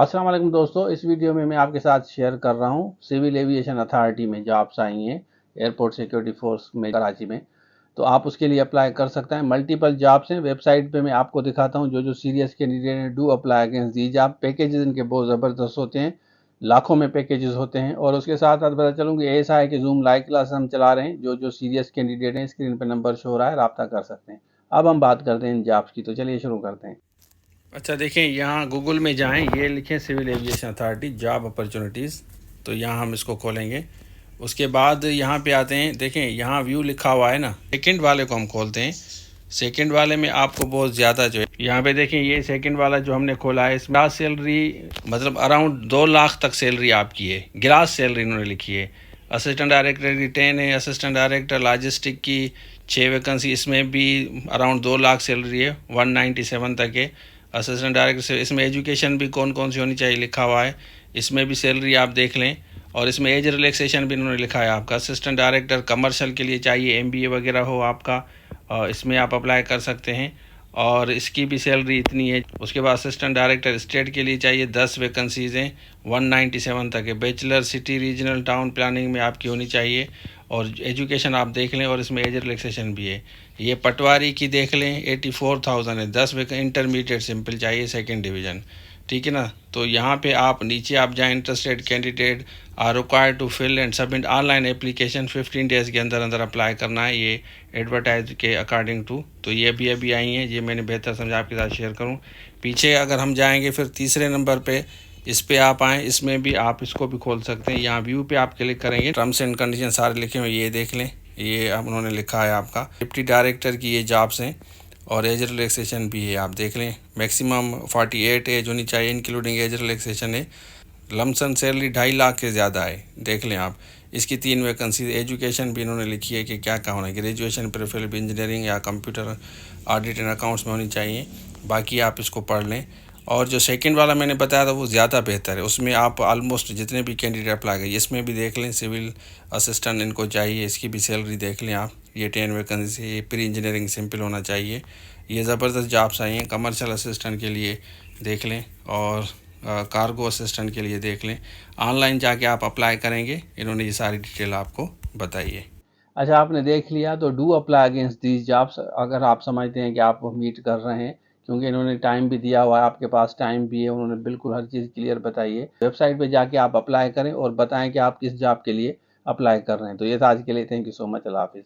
अस्सलाम वालेकुम दोस्तों, इस वीडियो में मैं आपके साथ शेयर कर रहा हूँ सिविल एविएशन अथॉरिटी में जॉब्स आई हैं एयरपोर्ट सिक्योरिटी फोर्स में कराची में। तो आप उसके लिए अप्लाई कर सकते हैं। मल्टीपल जॉब्स हैं। वेबसाइट पे मैं आपको दिखाता हूँ जो सीरियस कैंडिडेट हैं do apply against the job. Packages इनके बहुत ज़बरदस्त होते हैं, लाखों में पैकेजेस होते हैं। और उसके साथ साथ पता चलूँ कि ऐसा है कि जूम लाइव क्लास हम चला रहे हैं। जो सीरियस कैंडिडेट हैं स्क्रीन पर नंबर शो हो रहा है, रब्ता कर सकते हैं। अब हम बात करते हैं इन जॉब्स की, तो चलिए शुरू करते हैं। अच्छा देखें, यहाँ गूगल में जाएं, ये लिखें civil aviation authority job opportunities. तो यहाँ हम इसको खोलेंगे। उसके बाद यहाँ पे आते हैं, देखें यहाँ व्यू लिखा हुआ है ना, सेकंड वाले को हम खोलते हैं। सेकंड वाले में आपको बहुत ज़्यादा जो है यहाँ पे देखें, ये सेकंड वाला जो हमने खोला है इसमें सैलरी मतलब अराउंड 2 लाख तक सैलरी आपकी है। ग्रास सैलरी इन्होंने लिखी है। असिस्टेंट डायरेक्टर की 10 है, असिस्टेंट डायरेक्टर लॉजिस्टिक की 6 वैकेंसी, इसमें भी अराउंड 2 लाख सैलरी है, 197 तक है। असिस्टेंट डायरेक्टर से इसमें एजुकेशन भी कौन कौन सी होनी चाहिए लिखा हुआ है, इसमें भी सैलरी आप देख लें। और इसमें एज रिलैक्सेशन भी इन्होंने लिखा है आपका। असिस्टेंट डायरेक्टर कमर्शियल के लिए चाहिए, एमबीए वगैरह हो आपका, इसमें आप अप्लाई कर सकते हैं और इसकी भी सैलरी इतनी है। उसके बाद असिस्टेंट डायरेक्टर स्टेट के लिए चाहिए, 10 वैकेंसीज़ हैं, 197 तक है। Bachelor city regional town planning में आपकी होनी चाहिए और एजुकेशन आप देख लें और इसमें एज रिलैक्सेशन भी है। ये पटवारी की देख लें, 84,000 है, 10 इंटरमीडिएट सिंपल चाहिए, सेकेंड डिवीज़न, ठीक है ना। तो यहाँ पे आप नीचे आप जाएँ, interested candidate are required to fill and submit online application 15 days के अंदर अंदर अप्लाई करना है, ये एडवर्टाइज के अकॉर्डिंग टू। तो ये अभी आई हैं, ये मैंने बेहतर समझा आपके साथ शेयर करूँ। पीछे अगर हम जाएंगे फिर तीसरे नंबर पे, इस पे आप आएँ, इसमें भी आप इसको भी खोल सकते हैं। यहाँ व्यू पे आप क्लिक करेंगे, टर्म्स एंड कंडीशन सारे लिखे हुए ये देख लें। ये अब उन्होंने लिखा है आपका डिप्टी डायरेक्टर की ये जॉब्स हैं और एज रिलैक्सेशन भी है, आप देख लें। मैक्सिमम 48 एज होनी चाहिए, इंक्लूडिंग एज रिलैक्सेशन है। लमसम सैलरी 2.5 लाख के ज़्यादा है, देख लें आप। इसकी 3 वैकेंसी। एजुकेशन भी इन्होंने लिखी है कि क्या क्या होना है, ग्रेजुएशन प्रेफरेबल इंजीनियरिंग या कंप्यूटर ऑडिट एंड अकाउंट्स में होनी चाहिए। बाकी आप इसको पढ़ लें। और जो सेकंड वाला मैंने बताया था वो ज़्यादा बेहतर है, उसमें आप ऑलमोस्ट जितने भी कैंडिडेट अप्लाई करिए इसमें भी देख लें। सिविल असिस्टेंट इनको चाहिए, इसकी भी सैलरी देख लें आप। ये 10 वैकेंसी, ये प्री इंजीनियरिंग सिंपल होना चाहिए। ये ज़बरदस्त जॉब्स आई हैं। कमर्शियल असिस्टेंट के लिए देख लें और कार्गो असिस्टेंट के लिए देख लें। ऑनलाइन जाके आप अप्लाई करेंगे, इन्होंने ये सारी डिटेल आपको बताई है। अच्छा, आपने देख लिया, तो do apply against these jobs अगर आप समझते हैं कि आप मीट कर रहे हैं, क्योंकि इन्होंने टाइम भी दिया हुआ है, आपके पास टाइम भी है, उन्होंने बिल्कुल हर चीज़ क्लियर बताई है। वेबसाइट पे जाके आप अप्लाई करें और बताएं कि आप किस जॉब के लिए अप्लाई कर रहे हैं। तो ये था आज के लिए, थैंक यू सो मच, अल्लाह हाफिज़।